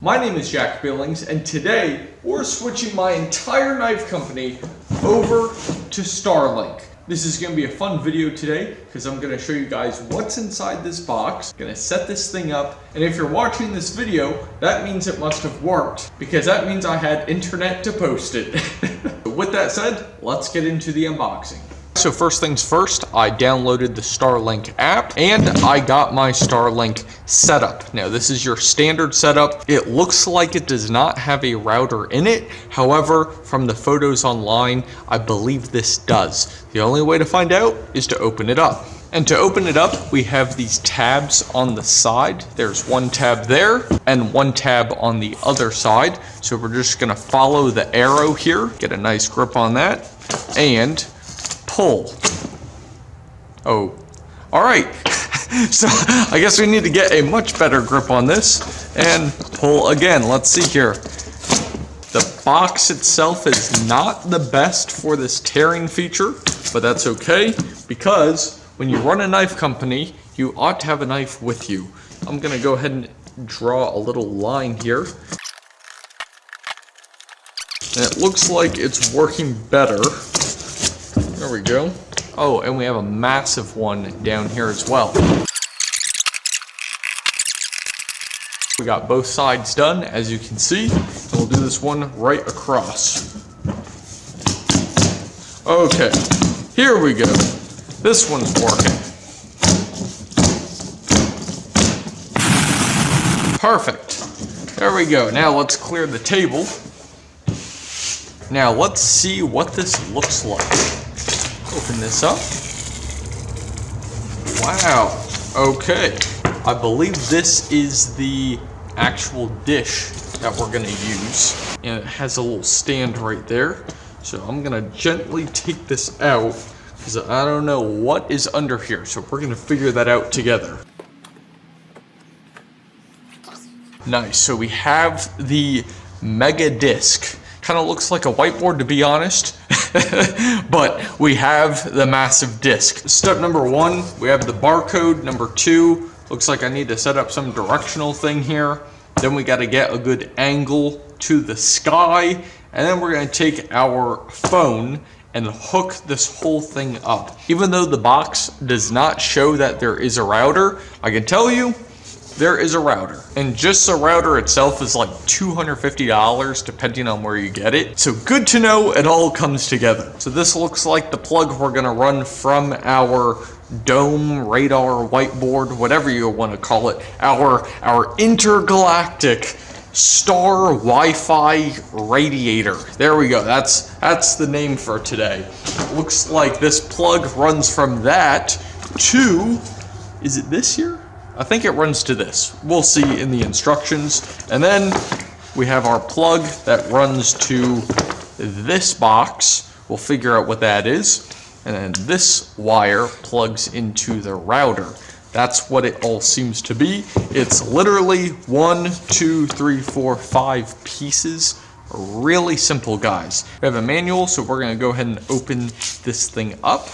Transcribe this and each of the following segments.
My name is Jack Billings, and today we're switching my entire knife company over to Starlink. This is going to be a fun video today because I'm going to show you guys what's inside this box, going to set this thing up, and if you're watching this video, that means it must have worked because that means I had internet to post it. With that said, let's get into the unboxing. So first things first, I downloaded the Starlink app and I got my Starlink setup. Now this is your standard setup. It looks like it does not have a router in it. However, from the photos online, I believe this does. The only way to find out is to open it up. And to open it up, we have these tabs on the side. There's one tab there and one tab on the other side. So we're just gonna follow the arrow here, get a nice grip on that, and pull. Oh, all right. So I guess we need to get a much better grip on this and pull again. Let's see here. The box itself is not the best for this tearing feature, but that's okay because when you run a knife company, you ought to have a knife with you. I'm gonna go ahead and draw a little line here. And it looks like it's working better. There we go. Oh, and we have a massive one down here as well. We got both sides done, as you can see. And we'll do this one right across. Okay, here we go. This one's working. Perfect. There we go. Now let's clear the table. Now let's see what this looks like. Open this up. Wow. Okay. I believe this is the actual dish that we're gonna use. And it has a little stand right there. So I'm gonna gently take this out because I don't know what is under here. So we're gonna figure that out together. Nice. So we have the mega disc. Kind of looks like a whiteboard, to be honest. But we have the massive disc. Step number one, we have the barcode. Number two, looks like I need to set up some directional thing here. Then we got to get a good angle to the sky. And then we're going to take our phone and hook this whole thing up. Even though the box does not show that there is a router, I can tell you there is a router. And just the router itself is like $250 depending on where you get it. So good to know it all comes together. So this looks like the plug we're gonna run from our dome, radar, whiteboard, whatever you want to call it, our intergalactic star Wi-Fi radiator. There we go. That's the name for today. Looks like this plug runs from that to, is it this here? I think it runs to this. We'll see in the instructions. And then we have our plug that runs to this box. We'll figure out what that is. And then this wire plugs into the router. That's what it all seems to be. It's literally 1, 2, 3, 4, 5 pieces. Really simple, guys. We have a manual, so we're gonna go ahead and open this thing up.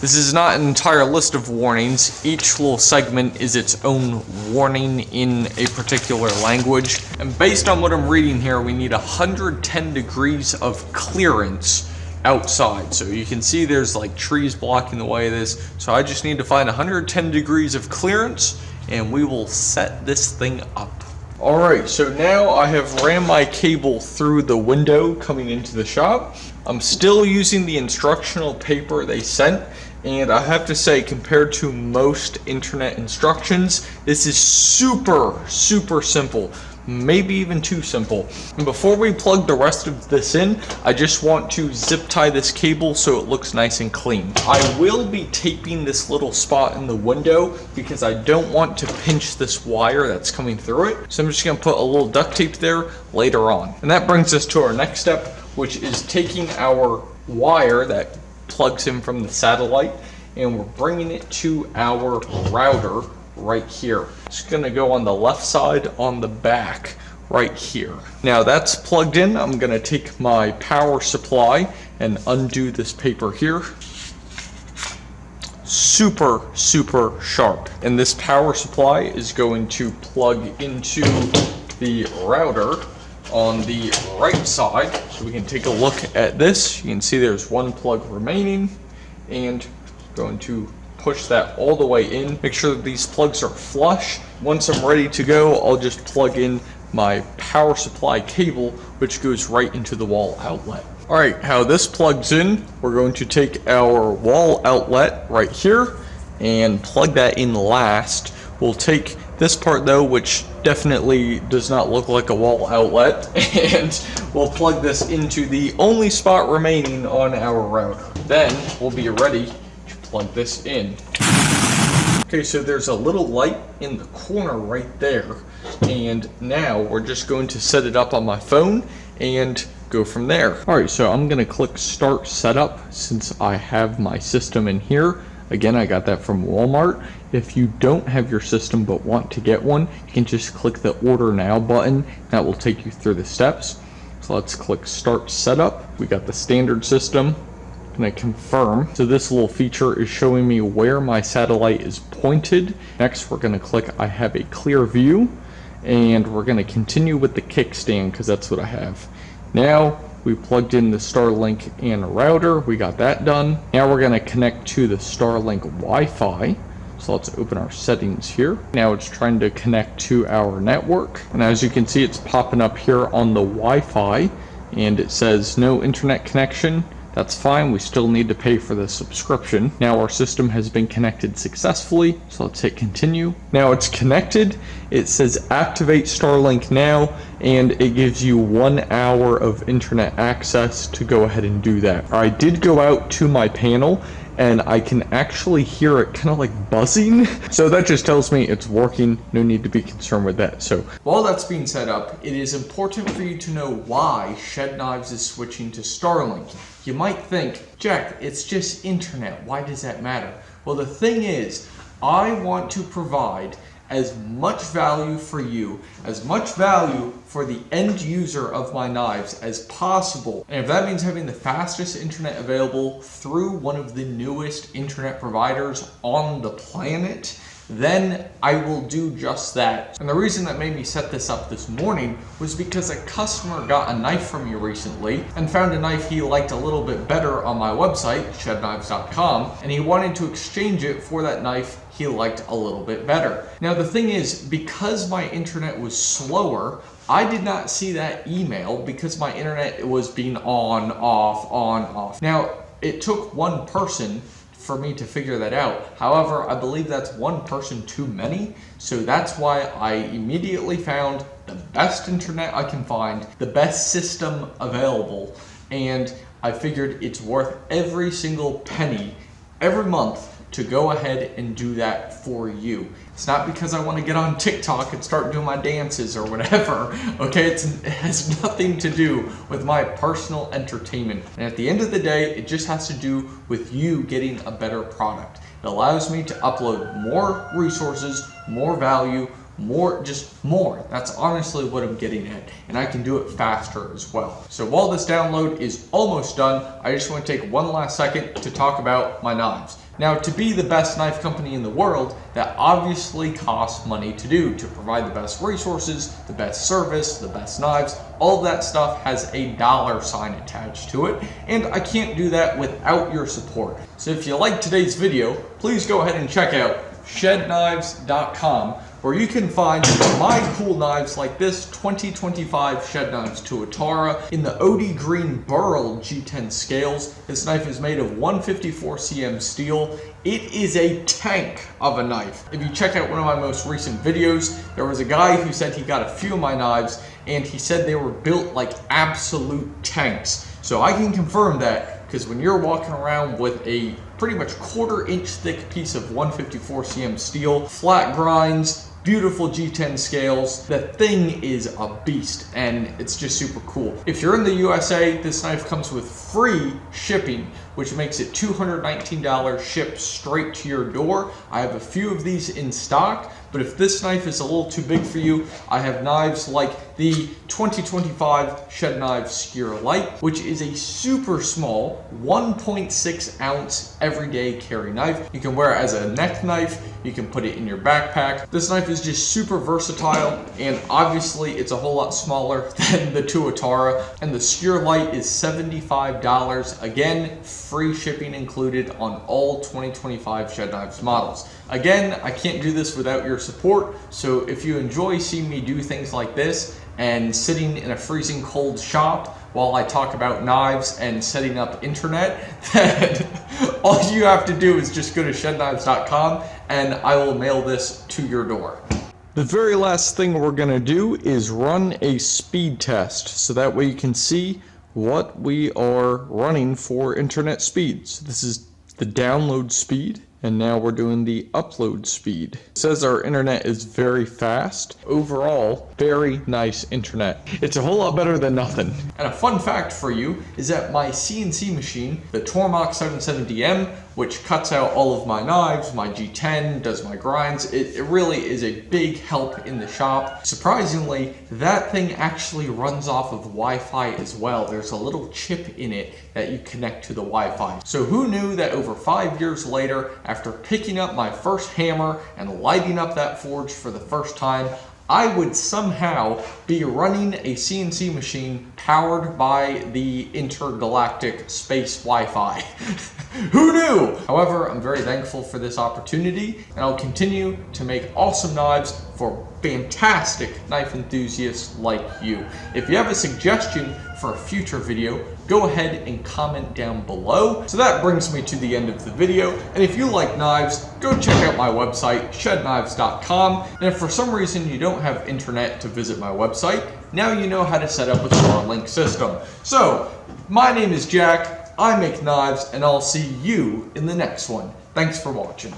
This is not an entire list of warnings. Each little segment is its own warning in a particular language. And based on what I'm reading here, we need 110 degrees of clearance outside. So you can see there's like trees blocking the way of this. So I just need to find 110 degrees of clearance and we will set this thing up. All right, so now I have ran my cable through the window coming into the shop. I'm still using the instructional paper they sent. And I have to say, compared to most internet instructions, this is super simple. Maybe even too simple. And before we plug the rest of this in, I just want to zip tie this cable so it looks nice and clean. I will be taping this little spot in the window because I don't want to pinch this wire that's coming through it. So I'm just gonna put a little duct tape there later on. And that brings us to our next step, which is taking our wire that plugs in from the satellite and we're bringing it to our router right here. It's gonna go on the left side on the back right here. Now that's plugged in. I'm gonna take my power supply and undo this paper here. Super sharp. And this power supply is going to plug into the router on the right side, so we can take a look at this. You can see there's one plug remaining, and going to push that all the way in. Make sure that these plugs are flush. Once I'm ready to go, I'll just plug in my power supply cable, which goes right into the wall outlet. All right, how this plugs in, we're going to take our wall outlet right here and plug that in last. We'll take this part though, which definitely does not look like a wall outlet, and we'll plug this into the only spot remaining on our router. Then we'll be ready to plug this in. Okay, so there's a little light in the corner right there, and now we're just going to set it up on my phone and go from there. All right, so I'm gonna click Start Setup since I have my system in here. Again, I got that from Walmart. If you don't have your system but want to get one, you can just click the Order Now button. That will take you through the steps. So let's click Start Setup. We got the standard system. I'm gonna confirm. So this little feature is showing me where my satellite is pointed. Next, we're gonna click I have a clear view, and we're gonna continue with the kickstand because that's what I have. Now, we plugged in the Starlink and router. We got that done. Now we're gonna connect to the Starlink Wi-Fi. So let's open our settings here. Now it's trying to connect to our network. And as you can see, it's popping up here on the Wi-Fi, and it says no internet connection. That's fine, we still need to pay for the subscription. Now our system has been connected successfully, so let's hit continue. Now it's connected, it says activate Starlink now, and it gives you 1 hour of internet access to go ahead and do that. I did go out to my panel, and I can actually hear it kind of like buzzing. So that just tells me it's working. No need to be concerned with that. So while that's being set up, it is important for you to know why shedknives is switching to Starlink. You might think, Jack, it's just internet. Why does that matter? Well, the thing is, I want to provide as much value for you, as much value for the end user of my knives as possible. And if that means having the fastest internet available through one of the newest internet providers on the planet, then I will do just that. And the reason that made me set this up this morning was because a customer got a knife from me recently and found a knife he liked a little bit better on my website, shedknives.com, and he wanted to exchange it for that knife he liked a little bit better. Now the thing is, because my internet was slower, I did not see that email because my internet was being on, off. Now, it took one person for me to figure that out. However, I believe that's one person too many, so that's why I immediately found the best internet I can find, the best system available, and I figured it's worth every single penny every month to go ahead and do that for you. It's not because I want to get on TikTok and start doing my dances or whatever, okay? It has nothing to do with my personal entertainment. And at the end of the day, it just has to do with you getting a better product. It allows me to upload more resources, more value, more. That's honestly what I'm getting at, and I can do it faster as well. So while this download is almost done, I just want to take one last second to talk about my knives. Now, to be the best knife company in the world, that obviously costs money to do, to provide the best resources, the best service, the best knives. All of that stuff has a dollar sign attached to it, and I can't do that without your support. So if you liked today's video, please go ahead and check out shedknives.com, where you can find my cool knives like this 2025 Shed Knives Tuatara in the OD Green Burl G10 scales. This knife is made of 154 cm steel. It is a tank of a knife. If you check out one of my most recent videos, there was a guy who said he got a few of my knives and he said they were built like absolute tanks. So I can confirm that, because when you're walking around with a pretty much 1/4 inch thick piece of 154 cm steel, flat grinds, beautiful G10 scales, the thing is a beast, and it's just super cool. If you're in the USA, this knife comes with free shipping, which makes it $219 shipped straight to your door. I have a few of these in stock, but if this knife is a little too big for you, I have knives like the 2025 Shed Knives Skewer Light, which is a super small 1.6 ounce everyday carry knife. You can wear it as a neck knife, you can put it in your backpack. This knife is just super versatile, and obviously it's a whole lot smaller than the Tuatara, and the Skewer Light is $75. Again, free shipping included on all 2025 Shed Knives models. Again, I can't do this without your support, so if you enjoy seeing me do things like this and sitting in a freezing cold shop while I talk about knives and setting up internet, then all you have to do is just go to shedknives.com and I will mail this to your door. The very last thing we're gonna do is run a speed test, so that way you can see what we are running for internet speeds. This is the download speed, and now we're doing the upload speed. It says our internet is very fast. Overall, very nice internet. It's a whole lot better than nothing. And a fun fact for you is that my CNC machine, the Tormach 770M, which cuts out all of my knives, my G10, does my grinds, it really is a big help in the shop. Surprisingly, that thing actually runs off of Wi-Fi as well. There's a little chip in it that you connect to the Wi-Fi. So who knew that over 5 years later, after picking up my first hammer and lighting up that forge for the first time, I would somehow be running a CNC machine powered by the intergalactic space Wi-Fi. Who knew? However, I'm very thankful for this opportunity, and I'll continue to make awesome knives for fantastic knife enthusiasts like you. If you have a suggestion for a future video, go ahead and comment down below. So that brings me to the end of the video, and if you like knives, go check out my website, shedknives.com, and if for some reason you don't have internet to visit my website, now you know how to set up a Starlink system. So, my name is Jack, I make knives, and I'll see you in the next one. Thanks for watching.